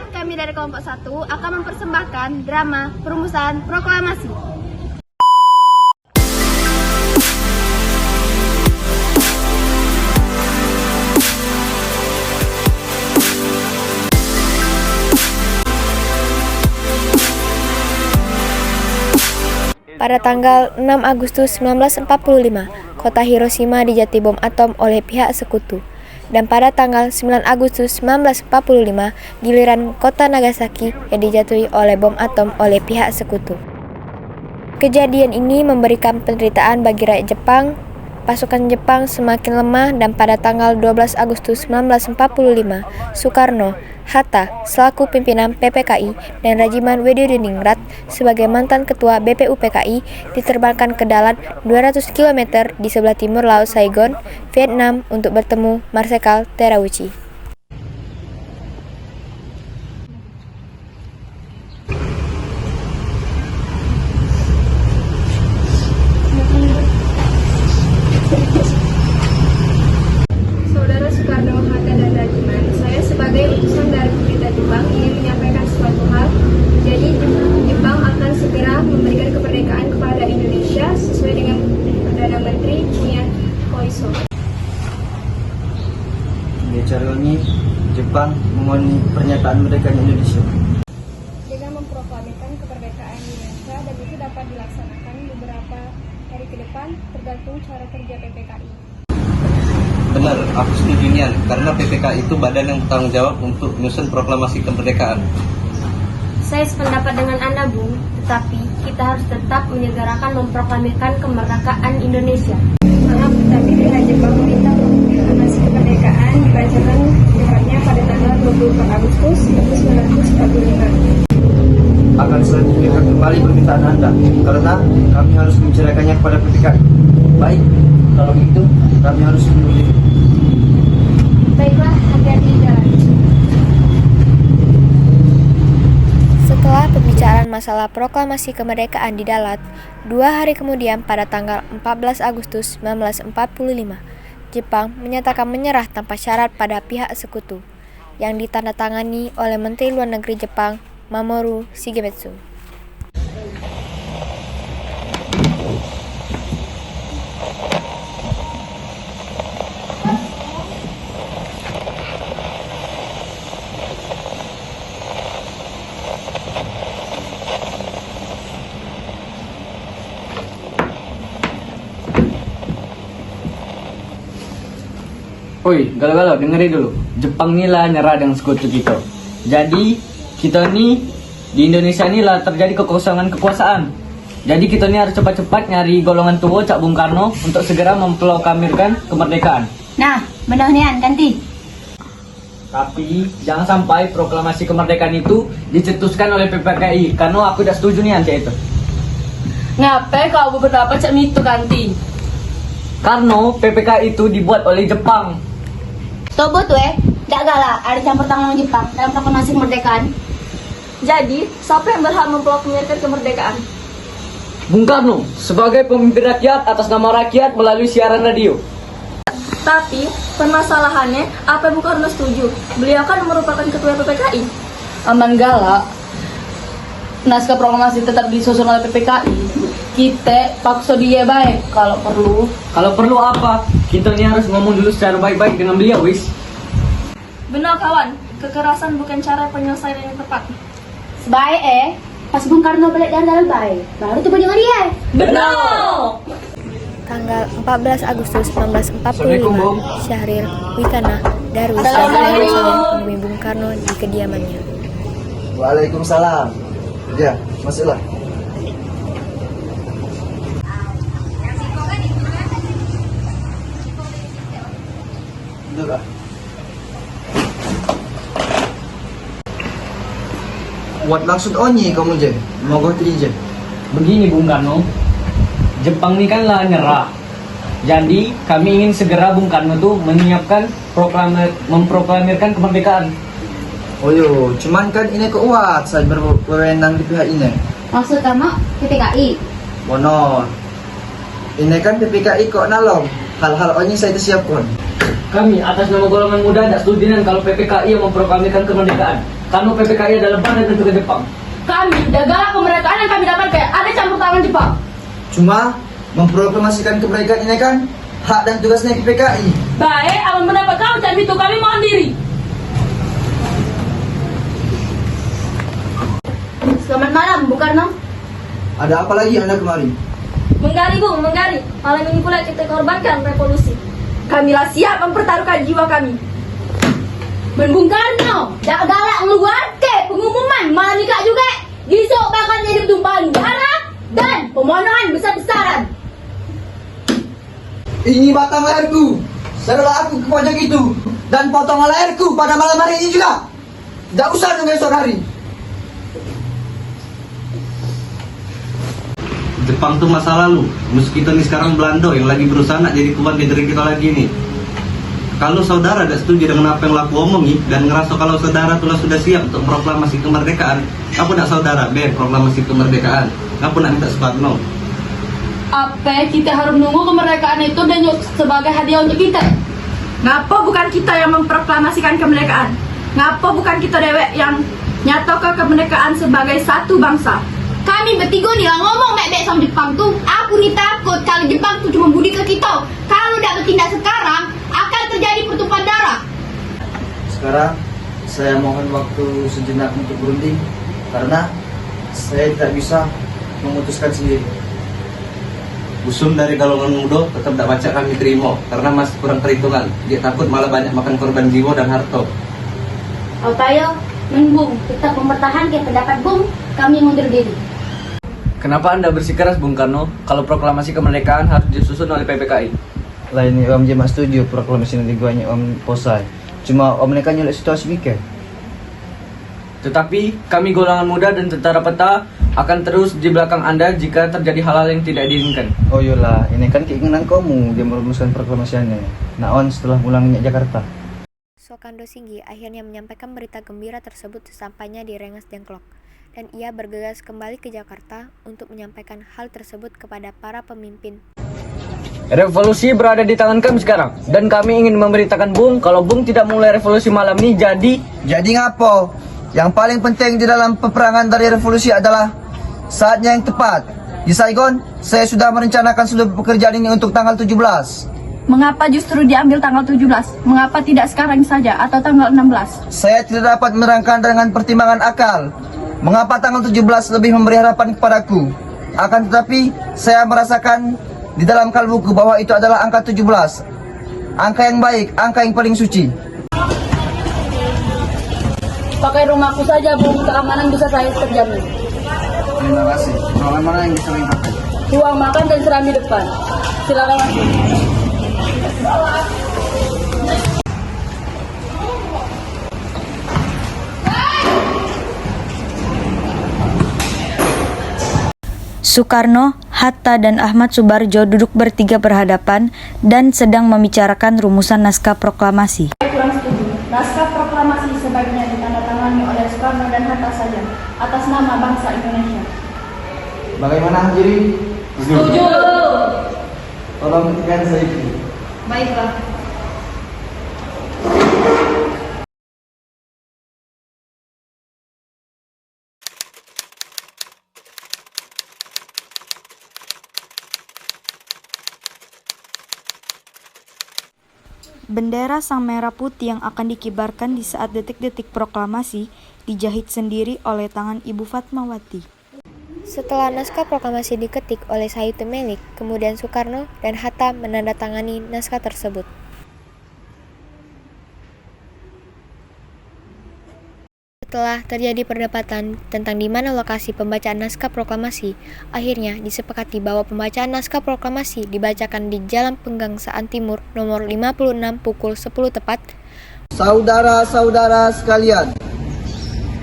Perkenalkan, kami dari kelompok 1 akan mempersembahkan drama Perumusan Proklamasi. Pada tanggal 6 Agustus 1945, kota Hiroshima dijatuhi bom atom oleh pihak sekutu. Dan pada tanggal 9 Agustus 1945, giliran kota Nagasaki yang dijatuhi oleh bom atom oleh pihak sekutu. Kejadian ini memberikan penderitaan bagi rakyat Jepang. Pasukan Jepang semakin lemah dan pada tanggal 12 Agustus 1945, Soekarno, Hatta selaku pimpinan PPKI dan Rajiman Wedidiningrat sebagai mantan ketua BPUPKI diterbangkan ke darat 200 km di sebelah timur Laut Saigon, Vietnam untuk bertemu Marsekal Terauchi. Saudara Soekarno, Hatta, dan Rajiman, saya sebagai utusan dari pemerintah Jepang ingin menyampaikan suatu hal. Jadi Jepang akan segera memberikan kemerdekaan kepada Indonesia sesuai dengan Perdana Menteri Punya Koiso. Di acara ini, Jepang memenuhi pernyataan mereka Indonesia. Dengan memproklamirkan kemerdekaan Indonesia dan itu dapat dilaksanakan beberapa hari ke depan tergantung cara kerja PPKI. Benar, aku setuju Nian, karena PPKI itu badan yang bertanggung jawab untuk menyusun proklamasi kemerdekaan. Saya sependapat dengan Anda, Bung, tetapi kita harus tetap menyegerakan memproklamirkan kemerdekaan Indonesia. Maaf, tapi pihak Jepang meminta proklamasi kemerdekaan dibacakan secepatnya pada tanggal 24 Agustus 1945. Akan selanjutnya kembali permintaan Anda, karena kami harus menceritakannya kepada PPKI. Baik, kalau begitu kami harus menunggu. Baiklah, hati-hati di jalan. Setelah pembicaraan masalah proklamasi kemerdekaan di Dalat, 2 hari kemudian pada tanggal 14 Agustus 1945, Jepang menyatakan menyerah tanpa syarat pada pihak sekutu, yang ditandatangani oleh Menteri Luar Negeri Jepang, Mamoru Shigemitsu. Oi, galau-galau, dengerin dulu. Jepang ni lah nyerah dengan sekutu kita. Jadi, kita ni di Indonesia ni lah terjadi kekosongan kekuasaan. Jadi kita ni harus cepat-cepat nyari golongan tua Cak Bung Karno untuk segera memproklamirkan kemerdekaan. Nah, benar Nian, ganti. Tapi jangan sampai proklamasi kemerdekaan itu dicetuskan oleh PPKI, karena aku tidak setuju nih anti itu. Ngapain kau berpendapat Cak Mito ganti? Karena PPKI itu dibuat oleh Jepang. Tobo tuh gak galak ada campur tangan Jepang dalam proklamasi kemerdekaan. Jadi, siapa yang berhak memproklamirkan kemerdekaan? Bung Karno sebagai pemimpin rakyat atas nama rakyat melalui siaran radio. Tapi, permasalahannya, apa Bung Karno setuju? Beliau kan merupakan ketua PPKI. Aman galak, naskah proklamasi tetap disusun oleh PPKI. Kita paksa dia baik kalau perlu. Kalau perlu apa? Kita ni harus ngomong dulu secara baik-baik dengan beliau, wis. Benar kawan, kekerasan bukan cara penyelesaian yang tepat. Sebaik pas Bung Karno balik dari dalam baik, baru tuh dengan dia. Benar! Tanggal 14 Agustus 1945, Syahrir Wikana Darwis dan menemui Bung Karno di kediamannya. Waalaikumsalam. Ya, masuklah. Duduklah. What maksud onye kamu je? Mogok je. Begini Bung Karno, Jepang ni kan lah nyerah. Jadi kami ingin segera Bung Karno tuh menyiapkan memproklamirkan kemerdekaan. Oh yo, cuman kan ini kuat saya berwenang di pihak ini. Maksud kamu PPKI? Mono. Ini kan PPKI kok nalong. Hal-hal onye saya tersiapkan. Kami atas nama golongan muda tidak setuju dengan kalau PPKI yang memproklamirkan kemerdekaan. Karena PPKI adalah badan tentukan Jepang. Kami dagala kemerdekaan yang kami dapatkan ada campur tangan Jepang. Cuma memproklamasikan kemerdekaan ini kan hak dan tugasnya PPKI. Baik, aman mendapat kau dan itu kami mohon diri. Selamat malam, Bu Karno. Ada apa lagi Anda kemari? Menggali Bung, menggali. Malam ini pula kita korbankan revolusi. Kamilah siap mempertaruhkan jiwa kami. Bung Karno, dak galak ngeluarke pengumuman malam nikah juga. Besok bakal jadi tumpahan darah dan pemohonan besar-besaran. Ini batang leherku. Setelah aku ke pojok itu dan potong leherku pada malam hari ini juga. Tidak usah nunggu esok hari. Jepang tuh masa lalu. Musuh kita nih sekarang Belanda yang lagi berusaha nak jadi kuat di negeri kita lagi nih. Kalau saudara tidak setuju dengan apa yang laku omongi dan ngerasa kalau saudara tuh sudah siap untuk proklamasi kemerdekaan, apa nak saudara proklamasi kemerdekaan? Apa nak minta Soekarno? Apa kita harus menunggu kemerdekaan itu dan sebagai hadiah untuk kita? Ngapa bukan kita yang memproklamasikan kemerdekaan? Ngapa bukan kita dewek yang nyatakan kemerdekaan sebagai satu bangsa? Kami bertiga nih ngomong baik-baik sama Jepang tuh. Aku nih takut kalau Jepang tuh cuma budi ke kita. Kalau tidak bertindak sekarang akan terjadi pertumpahan darah. Sekarang saya mohon waktu sejenak untuk berunding karena saya tidak bisa memutuskan sendiri. Usul dari golongan muda tetap tidak baca kami terima karena masih kurang perhitungan. Dia takut malah banyak makan korban jiwa dan harta. Ayo, Bung, kita mempertahankan pendapat Bung. Kami mundur diri. Kenapa Anda bersikeras Bung Karno kalau proklamasi kemerdekaan harus disusun oleh PPKI? Lain ni Om Jemak setuju proklamasi nanti guanya Om Posai. Cuma Om mereka nyolek situasi mikir. Tetapi kami golongan muda dan tentara peta akan terus di belakang Anda jika terjadi hal-hal yang tidak diinginkan. Oh yolah, ini kan keinginan kamu dia merumuskan proklamasiannya. Naon setelah pulang minyak Jakarta. Sokando Singgi akhirnya menyampaikan berita gembira tersebut sesampainya di Rengas Dengklok, dan ia bergegas kembali ke Jakarta untuk menyampaikan hal tersebut kepada para pemimpin. Revolusi berada di tangan kami sekarang, dan kami ingin memberitakan Bung kalau Bung tidak mulai revolusi malam ini. Jadi ngapo? Yang paling penting di dalam peperangan dari revolusi adalah saatnya yang tepat. Di Saigon, saya sudah merencanakan seluruh pekerjaan ini untuk tanggal 17. Mengapa justru diambil tanggal 17? Mengapa tidak sekarang saja atau tanggal 16? Saya tidak dapat menerangkan dengan pertimbangan akal. Mengapa tanggal 17 lebih memberi harapan kepadaku? Akan tetapi, saya merasakan di dalam kalbuku bahwa itu adalah angka 17. Angka yang baik, angka yang paling suci. Pakai rumahku saja, Bung. Keamanan bisa saya terjamin. Terima kasih. Ruangan mana yang bisa dipakai? Ruang makan dan serambi depan. Silakan masuk. Soekarno, Hatta, dan Ahmad Subarjo duduk bertiga berhadapan dan sedang membicarakan rumusan naskah proklamasi. Saya kurang setuju. Naskah proklamasi sebaiknya ditandatangani oleh Soekarno dan Hatta saja atas nama bangsa Indonesia. Bagaimana Hajiri? Setuju. Tolong hentikan saya itu. Baiklah. Bendera sang merah putih yang akan dikibarkan di saat detik-detik proklamasi dijahit sendiri oleh tangan Ibu Fatmawati. Setelah naskah proklamasi diketik oleh Sayuti Melik, kemudian Soekarno dan Hatta menandatangani naskah tersebut. Setelah terjadi perdebatan tentang di mana lokasi pembacaan naskah proklamasi, akhirnya disepakati bahwa pembacaan naskah proklamasi dibacakan di Jalan Penggangsaan Timur nomor 56 pukul 10 tepat. Saudara-saudara sekalian,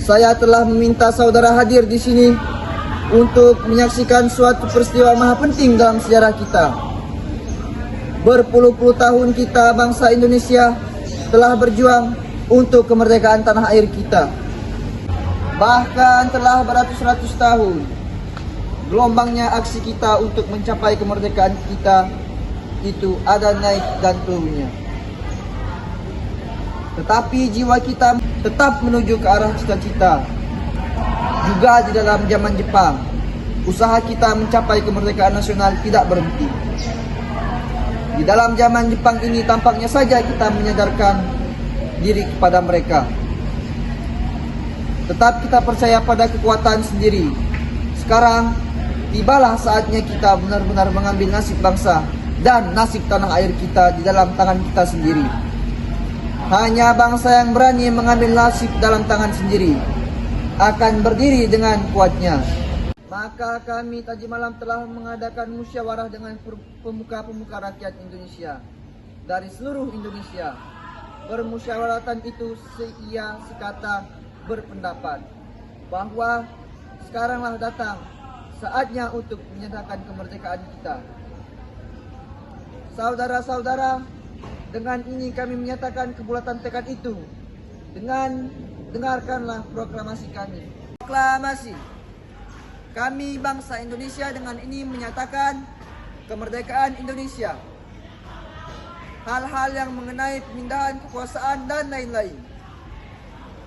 saya telah meminta saudara hadir di sini untuk menyaksikan suatu peristiwa maha penting dalam sejarah kita. Berpuluh-puluh tahun kita bangsa Indonesia telah berjuang untuk kemerdekaan tanah air kita. Bahkan telah beratus-ratus tahun gelombangnya aksi kita untuk mencapai kemerdekaan kita itu ada naik dan turunnya. Tetapi jiwa kita tetap menuju ke arah cita-cita. Juga di dalam zaman Jepang, usaha kita mencapai kemerdekaan nasional tidak berhenti. Di dalam zaman Jepang ini tampaknya saja kita menyadarkan diri kepada mereka. Tetap kita percaya pada kekuatan sendiri. Sekarang tibalah saatnya kita benar-benar mengambil nasib bangsa dan nasib tanah air kita di dalam tangan kita sendiri. Hanya bangsa yang berani mengambil nasib dalam tangan sendiri akan berdiri dengan kuatnya. Maka kami tadi malam telah mengadakan musyawarah dengan pemuka-pemuka rakyat Indonesia dari seluruh Indonesia. Bermusyawaratan itu seia sekata berpendapat bahwa sekaranglah datang saatnya untuk menyatakan kemerdekaan kita. Saudara-saudara, dengan ini kami menyatakan kebulatan tekad itu. Dengan dengarkanlah proklamasi kami. Proklamasi. Kami bangsa Indonesia dengan ini menyatakan kemerdekaan Indonesia. Hal-hal yang mengenai pemindahan kekuasaan dan lain-lain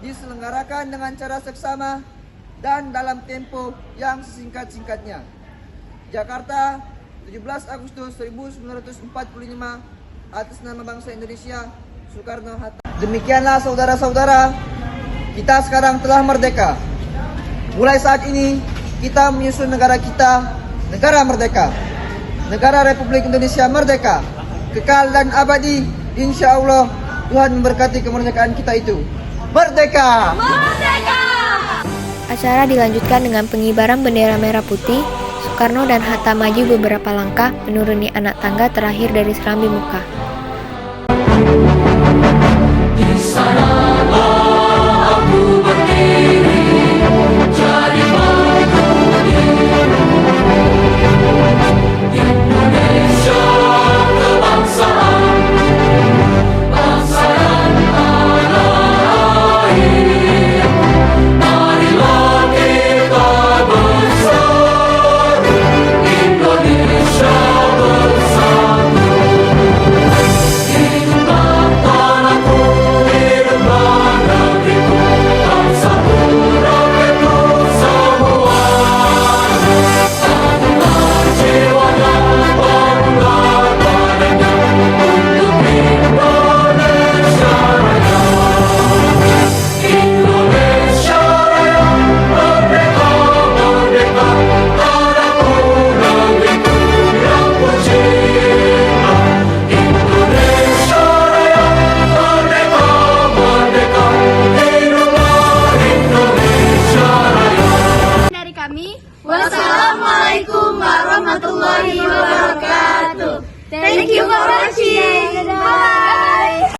diselenggarakan dengan cara seksama dan dalam tempo yang sesingkat-singkatnya. Jakarta, 17 Agustus 1945, atas nama bangsa Indonesia, Soekarno-Hatta. Demikianlah saudara-saudara, kita sekarang telah merdeka. Mulai saat ini, kita menyusun negara kita, negara merdeka. Negara Republik Indonesia merdeka, kekal dan abadi. Insya Allah, Tuhan memberkati kemerdekaan kita itu. Merdeka! Merdeka! Acara dilanjutkan dengan pengibaran bendera merah putih. Soekarno dan Hatta maju beberapa langkah menuruni anak tangga terakhir dari serambi muka. Wassalamualaikum warahmatullahi wabarakatuh. Thank you for watching. Bye.